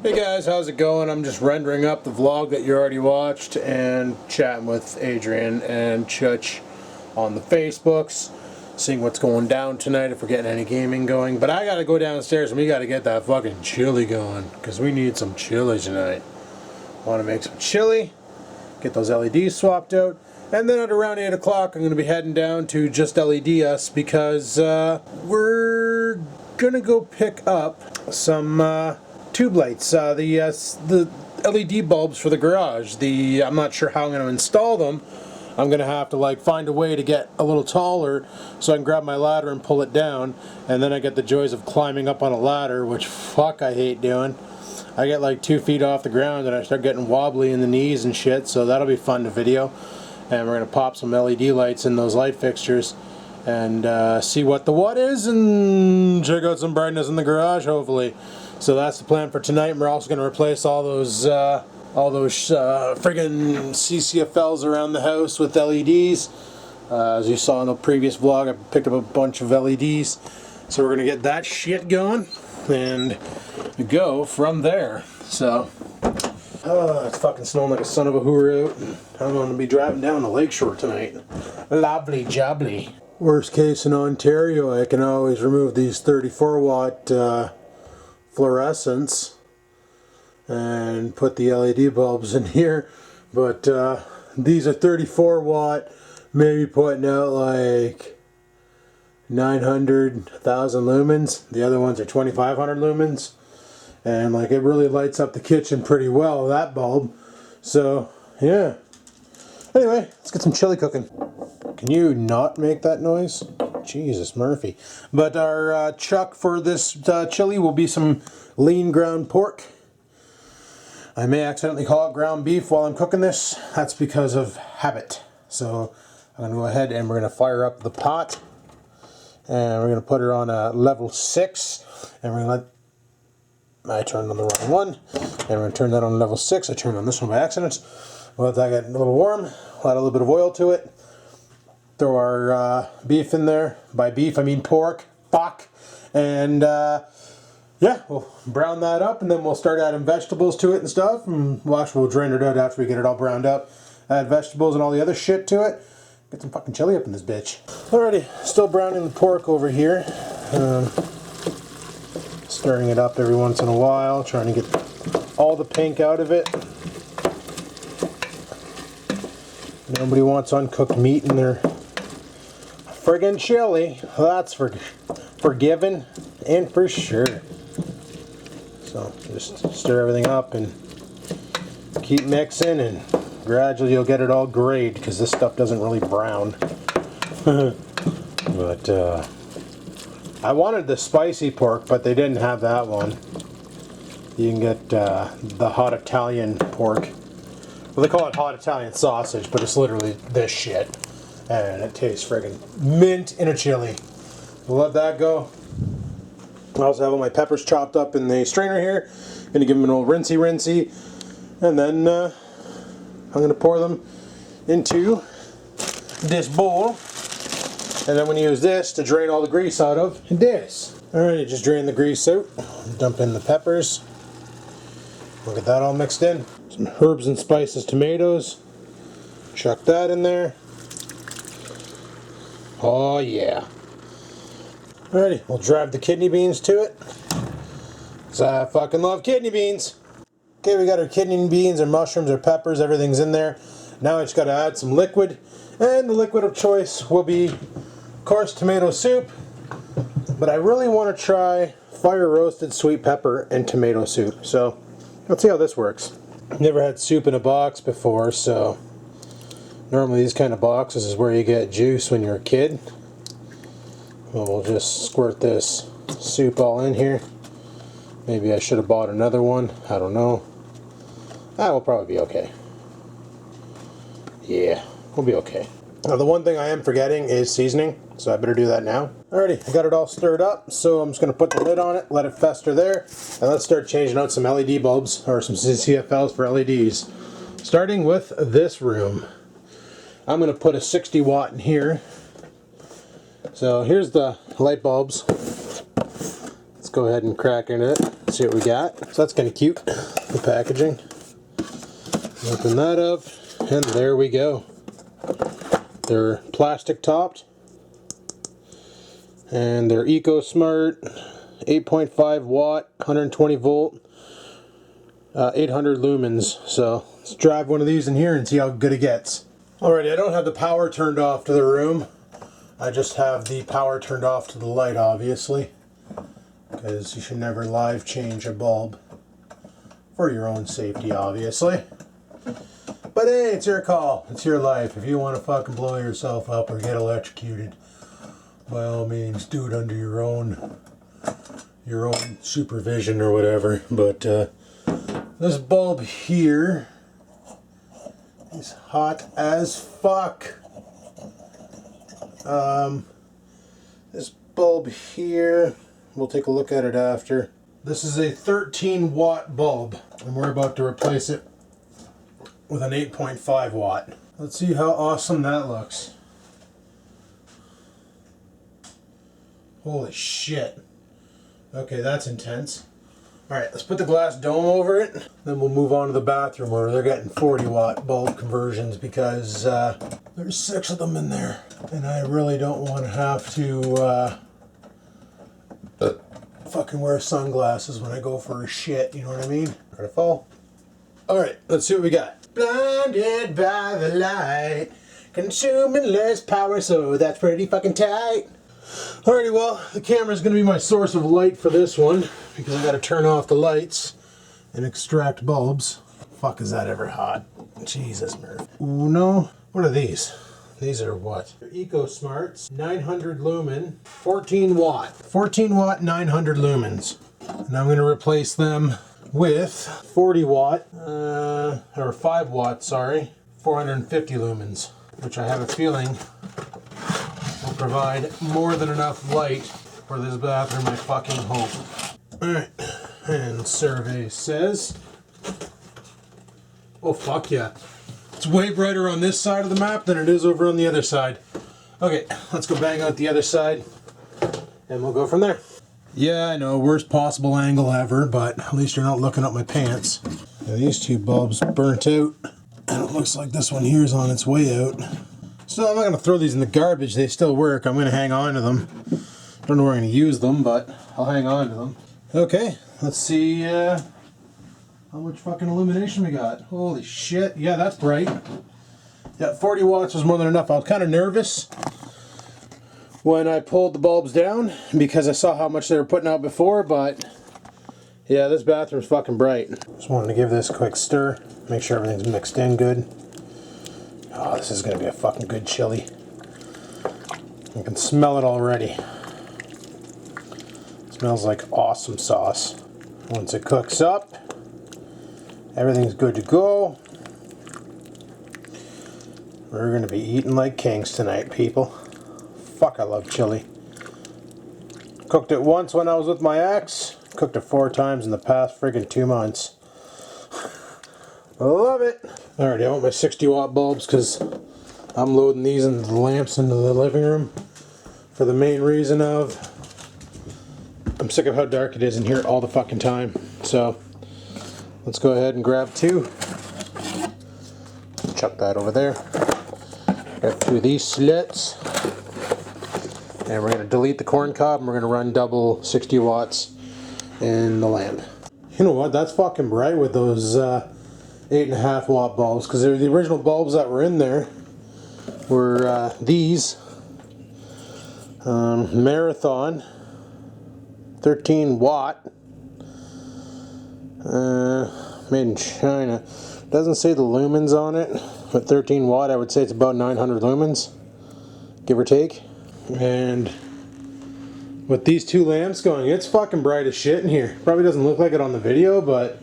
Hey guys, how's it going? I'm just rendering up the vlog that you already watched and chatting with Adrian and Chutch on the Facebooks, seeing what's going down tonight, if we're getting any gaming going. But I gotta go downstairs and we gotta get that fucking chili going, because we need some chili tonight. Want to make some chili, get those LEDs swapped out, and then at around 8 o'clock I'm going to be heading down to Just LED Us, because we're gonna go pick up some tube lights, the LED bulbs for the garage. I'm not sure how I'm going to install them. I'm going to have to like find a way to get a little taller so I can grab my ladder and pull it down, and then I get the joys of climbing up on a ladder, which fuck I hate doing. I get like 2 feet off the ground and I start getting wobbly in the knees and shit, so that'll be fun to video. And we're going to pop some LED lights in those light fixtures and see what the what is and check out some brightness in the garage, hopefully. So that's the plan for tonight. We're also going to replace all those friggin' CCFLs around the house with LEDs. As you saw in the previous vlog, I picked up a bunch of LEDs. So we're going to get that shit going and go from there. So, it's fucking snowing like a son of a hooer out. I'm going to be driving down the lakeshore tonight. Lovely jubbly. Worst case in Ontario, I can always remove these 34 watt fluorescents and put the LED bulbs in here, but these are 34 watt, maybe putting out like 900, 1,000 lumens. The other ones are 2,500 lumens, and like it really lights up the kitchen pretty well, that bulb. So yeah, anyway, let's get some chili cooking. Can you not make that noise? Jesus, Murphy. But our chuck for this chili will be some lean ground pork. I may accidentally call it ground beef while I'm cooking this. That's because of habit. So I'm going to go ahead and we're going to fire up the pot. And we're going to put her on a level 6. And we're going to let... I turned on the wrong one. And we're going to turn that on level 6. I turned on this one by accident. We'll let that get a little warm. We'll add a little bit of oil to it. Throw our beef in there. By beef, I mean pork. Fuck. And yeah, we'll brown that up, and then we'll start adding vegetables to it and stuff. And we'll drain it out after we get it all browned up. Add vegetables and all the other shit to it. Get some fucking chili up in this bitch. Alrighty, still browning the pork over here. Stirring it up every once in a while, trying to get all the pink out of it. Nobody wants uncooked meat in their friggin' chili. That's forgiven and for sure. So just stir everything up and keep mixing, and gradually you'll get it all grayed, because this stuff doesn't really brown. But I wanted the spicy pork, but they didn't have that one. You can get the hot Italian pork. Well, they call it hot Italian sausage, but it's literally this shit. And it tastes friggin' mint in a chili. We'll let that go. I also have all my peppers chopped up in the strainer here. Gonna give them an old rinsey. And then I'm gonna pour them into this bowl. And then I'm gonna use this to drain all the grease out of this. Alright, just drain the grease out. Dump in the peppers. We'll get that all mixed in. Some herbs and spices, tomatoes. Chuck that in there. Oh yeah. Alrighty, we'll drive the kidney beans to it, because I fucking love kidney beans. Okay, we got our kidney beans, our mushrooms, our peppers, everything's in there. Now I just got to add some liquid, and the liquid of choice will be, of course, tomato soup. But I really want to try fire roasted sweet pepper and tomato soup, so let's see how this works. Never had soup in a box before, so normally these kind of boxes is where you get juice when you're a kid. Well, we'll just squirt this soup all in here. Maybe I should have bought another one. I don't know. We'll probably be okay. Yeah, we'll be okay. Now, the one thing I am forgetting is seasoning, so I better do that now. Alrighty, I got it all stirred up, so I'm just going to put the lid on it, let it fester there, and let's start changing out some LED bulbs, or some CFLs for LEDs. Starting with this room. I'm going to put a 60 watt in here. So here's the light bulbs. Let's go ahead and crack into it. see what we got. So that's kind of cute, the packaging. Open that up, and there we go. They're plastic topped, and they're EcoSmart, 8.5 watt, 120 volt, 800 lumens. So let's drive one of these in here and see how good it gets. Alrighty, I don't have the power turned off to the room. I just have the power turned off to the light, obviously, because you should never live change a bulb for your own safety, obviously. But hey, it's your call. It's your life. If you want to fucking blow yourself up or get electrocuted, by all means, do it under your own supervision or whatever. But this bulb here is hot as fuck. This bulb here, we'll take a look at it after. This is a 13 watt bulb, and we're about to replace it with an 8.5 watt. Let's see how awesome that looks. Holy shit. Okay, that's intense. Alright, let's put the glass dome over it. Then we'll move on to the bathroom where they're getting 40 watt bulb conversions because there's 6 of them in there. And I really don't want to have to fucking wear sunglasses when I go for a shit, you know what I mean? Try to fall. Alright, let's see what we got. Blinded by the light, consuming less power, so that's pretty fucking tight. Alrighty, well, the camera's going to be my source of light for this one, because I got to turn off the lights and extract bulbs. Fuck, is that ever hot? Jesus, Murph. Uno. What are these? These are what? They're EcoSmarts, 900 lumen, 14 watt. 14 watt, 900 lumens. And I'm going to replace them with 40 watt, or 5 watt, sorry, 450 lumens, which I have a feeling will provide more than enough light for this bathroom, I fucking hope. Alright, and survey says, oh fuck yeah, it's way brighter on this side of the map than it is over on the other side. Okay, let's go bang out the other side, and we'll go from there. Yeah, I know, worst possible angle ever, but at least you're not looking up my pants. Now, these 2 bulbs burnt out, and it looks like this one here is on its way out. So I'm not going to throw these in the garbage, they still work. I'm going to hang on to them. I don't know where I'm going to use them, but I'll hang on to them. Okay, let's see how much fucking illumination we got. Holy shit, yeah, that's bright. Yeah, 40 watts was more than enough. I was kind of nervous when I pulled the bulbs down because I saw how much they were putting out before, but yeah, this bathroom's fucking bright. Just wanted to give this a quick stir, make sure everything's mixed in good. Oh, this is going to be a fucking good chili. I can smell it already. It smells like awesome sauce. Once it cooks up, everything's good to go. We're going to be eating like kings tonight, people. Fuck, I love chili. Cooked it once when I was with my ex. Cooked it 4 times in the past friggin' 2 months. I love it. Alright, I want my 60 watt bulbs because I'm loading these into the lamps into the living room for the main reason of I'm sick of how dark it is in here all the fucking time. So let's go ahead and grab 2. Chuck that over there. Grab 2 of these slits. And we're going to delete the corn cob and we're going to run double 60 watts in the lamp. You know what? That's fucking bright with those 8.5 watt bulbs, because the original bulbs that were in there were these Marathon 13 watt made in China. Doesn't say the lumens on it, but 13 watt, I would say it's about 900 lumens, give or take. And with these 2 lamps going, it's fucking bright as shit in here. Probably doesn't look like it on the video, but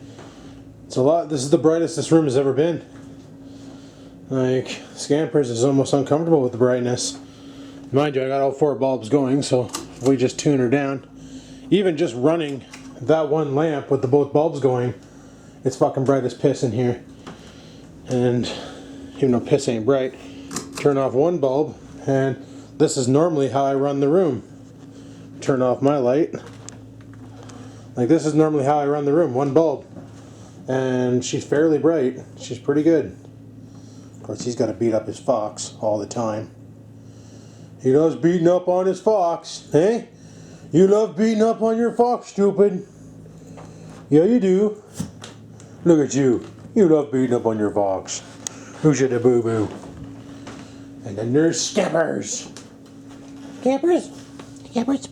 it's a lot. This is the brightest this room has ever been. Like, Scampers is almost uncomfortable with the brightness. Mind you, I got all 4 bulbs going, so if we just tune her down, even just running that one lamp with the both bulbs going, it's fucking bright as piss in here. And even though piss ain't bright, turn off one bulb, and this is normally how I run the room. Turn off my light, Like, this is normally how I run the room, one bulb. And she's fairly bright. She's pretty good. Of course, he's got to beat up his fox all the time. He loves beating up on his fox, eh? You love beating up on your fox, stupid. Yeah, you do. Look at you. You love beating up on your fox. Who's your boo-boo? And then there's Skippers. Skippers. Skippers.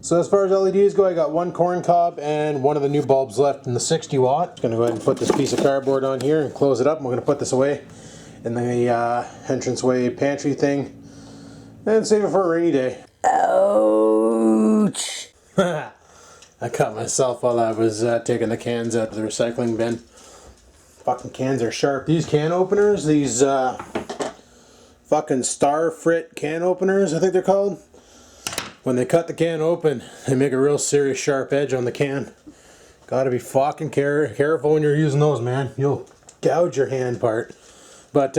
So as far as LEDs go, I got one corn cob and one of the new bulbs left in the 60 watt. I'm going to go ahead and put this piece of cardboard on here and close it up. And we're going to put this away in the entranceway pantry thing and save it for a rainy day. Ouch! I cut myself while I was taking the cans out of the recycling bin. Fucking cans are sharp. These can openers, these fucking star frit can openers, I think they're called. When they cut the can open, they make a real serious sharp edge on the can. Gotta be fucking careful when you're using those, man. You'll gouge your hand part. But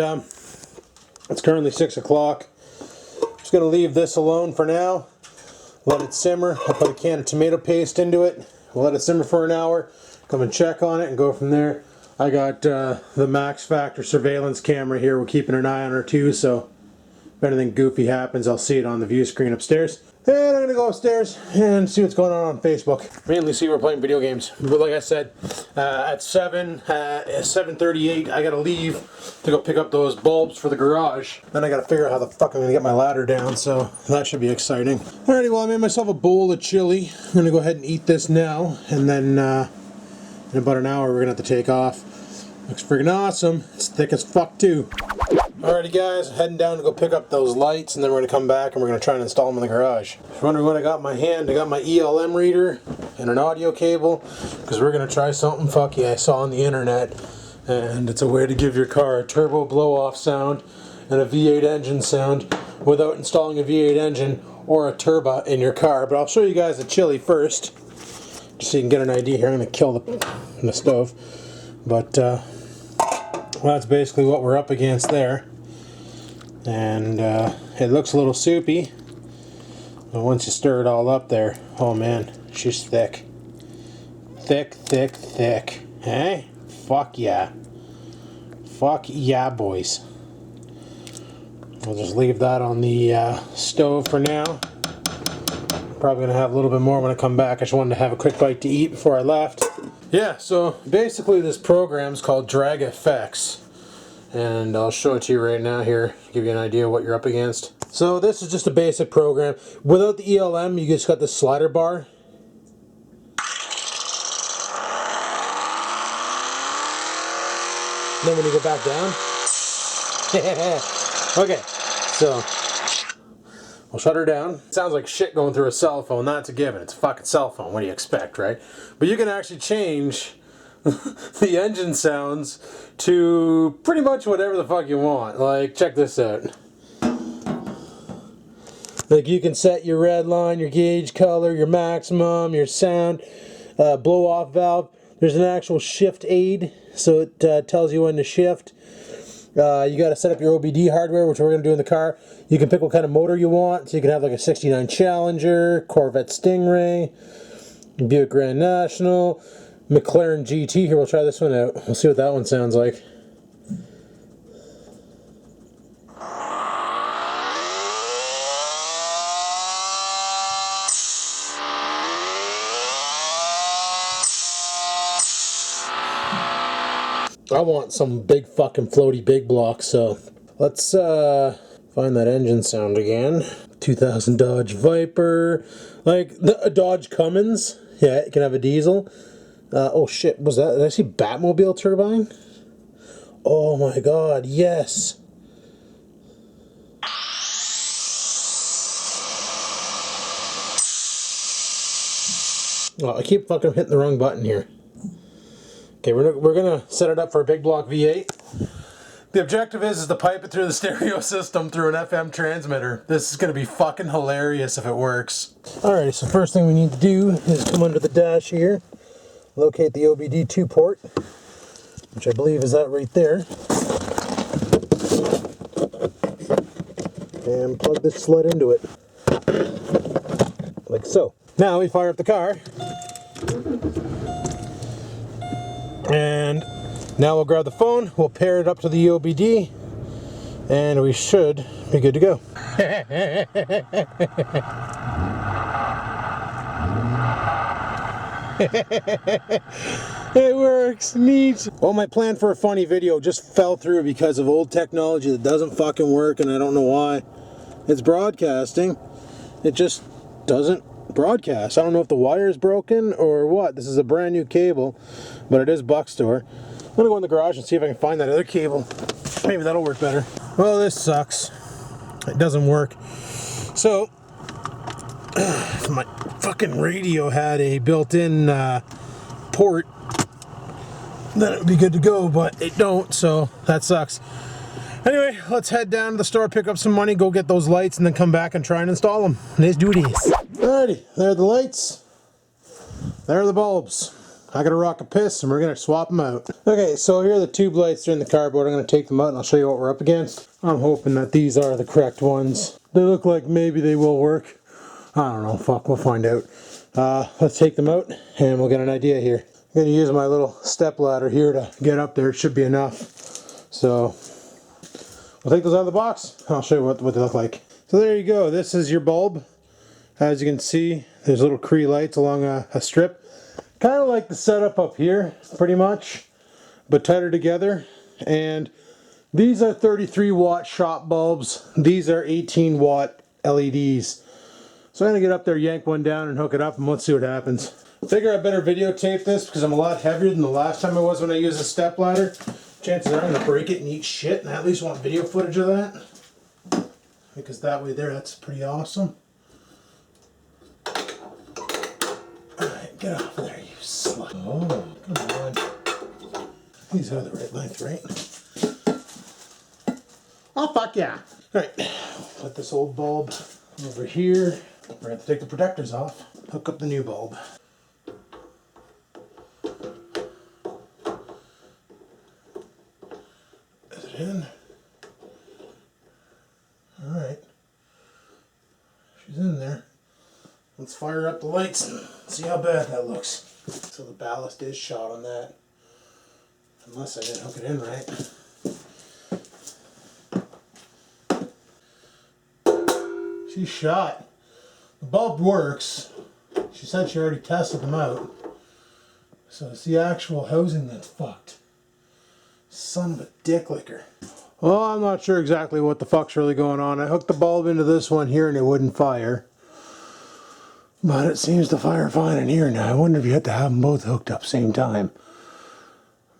it's currently 6 o'clock. Just gonna leave this alone for now. Let it simmer. I'll put a can of tomato paste into it. We'll let it simmer for an hour. Come and check on it and go from there. I got the Max Factor surveillance camera here. We're keeping an eye on her too, so if anything goofy happens, I'll see it on the view screen upstairs. And I'm going to go upstairs and see what's going on Facebook. Mainly see we're playing video games. But like I said, at 7:38, I got to leave to go pick up those bulbs for the garage. Then I got to figure out how the fuck I'm going to get my ladder down, so that should be exciting. Alrighty, well, I made myself a bowl of chili. I'm going to go ahead and eat this now, and then in about an hour we're going to have to take off. Looks freaking awesome. It's thick as fuck too. Alrighty guys, heading down to go pick up those lights, and then we're going to come back and we're going to try and install them in the garage. If you're wondering what I got in my hand, I got my ELM reader and an audio cable, because we're going to try something fucky I saw on the internet, and it's a way to give your car a turbo blow-off sound and a V8 engine sound without installing a V8 engine or a turbo in your car. But I'll show you guys the chili first, just so you can get an idea here. I'm going to kill the stove. But well, that's basically what we're up against there. And it looks a little soupy, but once you stir it all up there, oh man, she's thick. Thick, thick, thick. Hey? Fuck yeah. Fuck yeah, boys. We'll just leave that on the stove for now. Probably going to have a little bit more when I come back. I just wanted to have a quick bite to eat before I left. Yeah, so basically this program is called Drag FX, and I'll show it to you right now here, give you an idea of what you're up against. So this is just a basic program. Without the ELM, you just got this slider bar. And then when you go back down, okay, so we'll shut her down. It sounds like shit going through a cell phone. That's a given. It's a fucking cell phone. What do you expect, right? But you can actually change the engine sounds to pretty much whatever the fuck you want. Like, check this out. Like, you can set your red line, your gauge color, your maximum, your sound, blow-off valve. There's an actual shift aid, so it tells you when to shift. You got to set up your OBD hardware, which we're going to do in the car. You can pick what kind of motor you want. So you can have like a 69 Challenger, Corvette Stingray, Buick Grand National, McLaren GT. Here, we'll try this one out. We'll see what that one sounds like. I want some big fucking floaty big block, so let's find that engine sound again. 2000 Dodge Viper, like a Dodge Cummins. Yeah, it can have a diesel. Oh shit, was that? Did I see Batmobile turbine? Oh my god, yes. Oh, I keep fucking hitting the wrong button here. Okay, we're gonna set it up for a big block V8. The objective is to pipe it through the stereo system through an FM transmitter. This is gonna be fucking hilarious if it works. Alright, so first thing we need to do is come under the dash here, locate the OBD2 port, which I believe is that right there, and plug this sled into it, like so. Now we fire up the car. And now we'll grab the phone, we'll pair it up to the OBD, and we should be good to go. It works, neat. Well, my plan for a funny video just fell through because of old technology that doesn't fucking work, and I don't know why. It's broadcasting. It just doesn't broadcast. I don't know if the wire is broken or what. This is a brand new cable, but it is buck store. I'm gonna go in the garage and see if I can find that other cable. Maybe that'll work better. Well, this sucks. It doesn't work. So, if my fucking radio had a built-in port, then it would be good to go, but it don't, so that sucks. Anyway, let's head down to the store, pick up some money, go get those lights, and then come back and try and install them. Let's do this. Alrighty, there are the lights. There are the bulbs. I gotta rock a piss, and we're gonna swap them out. Okay, so here are the tube lights. They're in the cardboard. I'm gonna take them out, and I'll show you what we're up against. I'm hoping that these are the correct ones. They look like maybe they will work. I don't know, fuck, we'll find out. Let's take them out, and we'll get an idea here. I'm gonna use my little step ladder here to get up there. It should be enough. So, we'll take those out of the box. I'll show you what they look like. So there you go. This is your bulb. As you can see, there's little Cree lights along a strip. Kind of like the setup up here, pretty much, but tighter together. And these are 33 watt shop bulbs. These are 18 watt LEDs. So I'm gonna get up there, yank one down, and hook it up, and let's see what happens. Figure I better videotape this because I'm a lot heavier than the last time I was when I used a step ladder. Chances are I'm gonna break it and eat shit, and I at least want video footage of that. Because that way there, that's pretty awesome. Alright, get off of there, you slut. Oh, come on. These are the right length, right? Oh, fuck yeah. Alright, put this old bulb over here. We're going to have to take the protectors off. Hook up the new bulb. Is it in? Alright. She's in there. Let's fire up the lights and see how bad that looks. So the ballast is shot on that. Unless I didn't hook it in right. She's shot. The bulb works. She said she already tested them out. So it's the actual housing that's fucked. Son of a dick licker. Well, I'm not sure exactly what the fuck's really going on. I hooked the bulb into this one here and it wouldn't fire. But it seems to fire fine in here now. I wonder if you had to have them both hooked up same time.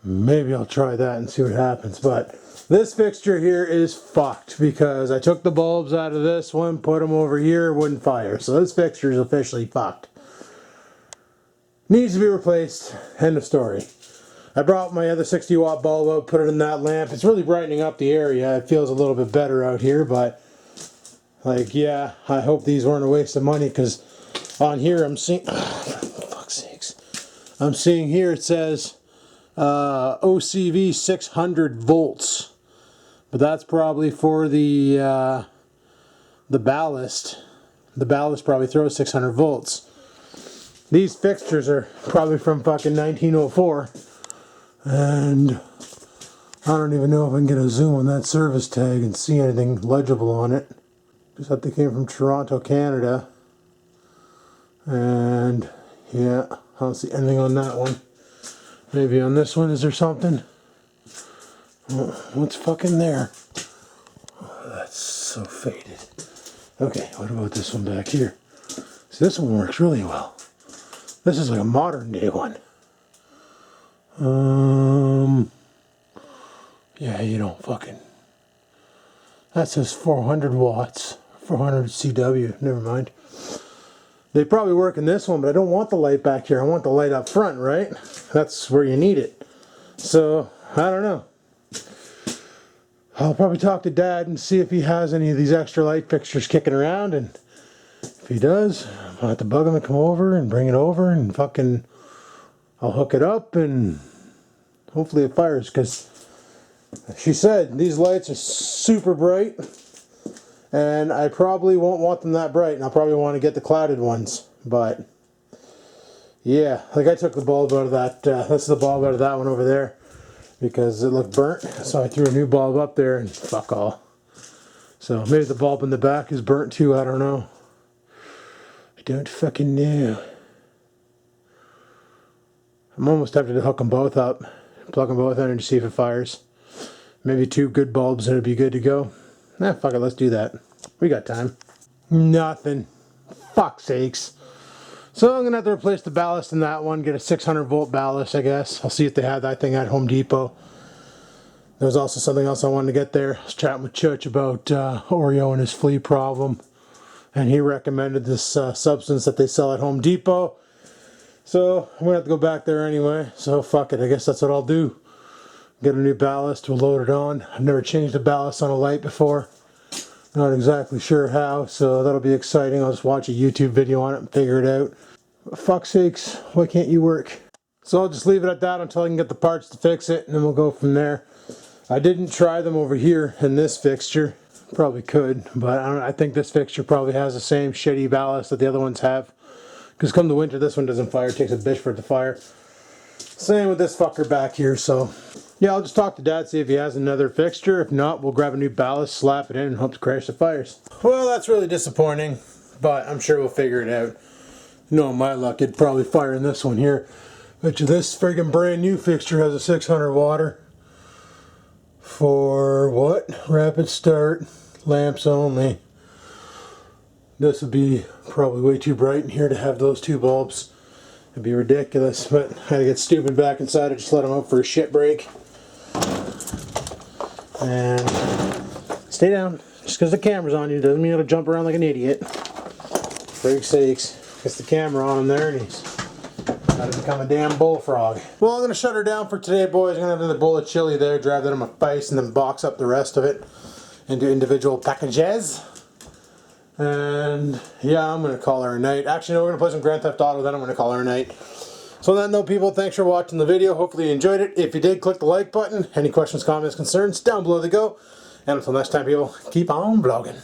Maybe I'll try that and see what happens. But this fixture here is fucked because I took the bulbs out of this one, put them over here, it wouldn't fire. So this fixture is officially fucked. Needs to be replaced. End of story. I brought my other 60 watt bulb out, put it in that lamp. It's really brightening up the area. It feels a little bit better out here, but like, yeah, I hope these weren't a waste of money because on here I'm seeing, for fuck's sakes, I'm seeing here it says OCV 600 volts, but that's probably for the ballast. The ballast probably throws 600 volts. These fixtures are probably from fucking 1904, and I don't even know if I can get a zoom on that service tag and see anything legible on it. Just that they came from Toronto, Canada. And yeah, I don't see anything on that one. Maybe on this one, is there something? What's fucking there? Oh, that's so faded. Okay, what about this one back here? See, this one works really well. This is like a modern day one. Yeah, you don't fucking... That says 400 watts. 400 CW, never mind. They probably work in this one, but I don't want the light back here. I want the light up front, right? That's where you need it. So, I don't know. I'll probably talk to Dad and see if he has any of these extra light fixtures kicking around, and if he does, I'll have to bug him to come over and bring it over and fucking... I'll hook it up and hopefully it fires, because she said these lights are super bright and I probably won't want them that bright, and I'll probably want to get the clouded ones But yeah, like I took the bulb out of that, that's the bulb out of that one over there because it looked burnt. So I threw a new bulb up there and fuck all. So maybe the bulb in the back is burnt too, I don't know. I don't fucking know. I'm almost tempted to hook them both up, plug them both in and see if it fires. Maybe 2 good bulbs and it'd be good to go. Nah, fuck it, let's do that. We got time. Nothing. Fuck's sakes. So I'm gonna have to replace the ballast in that one, get a 600 volt ballast, I guess. I'll see if they have that thing at Home Depot. There was also something else I wanted to get there. I was chatting with Church about Oreo and his flea problem. And he recommended this substance that they sell at Home Depot. So I'm gonna have to go back there anyway. So fuck it, I guess that's what I'll do. Get a new ballast, we'll load it on. I've never changed a ballast on a light before. Not exactly sure how, so that'll be exciting. I'll just watch a YouTube video on it and figure it out. For fuck's sakes, why can't you work? So I'll just leave it at that until I can get the parts to fix it, and then we'll go from there. I didn't try them over here in this fixture. Probably could, but I think this fixture probably has the same shitty ballast that the other ones have. Because come the winter, this one doesn't fire. It takes a bitch for it to fire. Same with this fucker back here, so yeah, I'll just talk to Dad, see if he has another fixture. If not, we'll grab a new ballast, slap it in, and hope to crash the fires. Well, that's really disappointing, but I'm sure we'll figure it out. No, my luck, it'd probably fire in this one here. Bet you this friggin' brand new fixture has a 600 watt for what? Rapid start, lamps only. This would be probably way too bright in here to have those 2 bulbs. It'd be ridiculous, but I had to get stupid back inside. I just let him out for a shit break. And stay down. Just because the camera's on you doesn't mean you gotta jump around like an idiot. For freak's sakes. Gets the camera on him there and he's got to become a damn bullfrog. Well, I'm going to shut her down for today, boys. I'm going to have another bowl of chili there, drive that in my face, and then box up the rest of it into individual packages. And yeah, I'm going to call her a night. Actually, no, we're going to play some Grand Theft Auto, then I'm going to call her a night. So on that note, people, thanks for watching the video. Hopefully you enjoyed it. If you did, click the like button. Any questions, comments, concerns, down below they go. And until next time, people, keep on vlogging.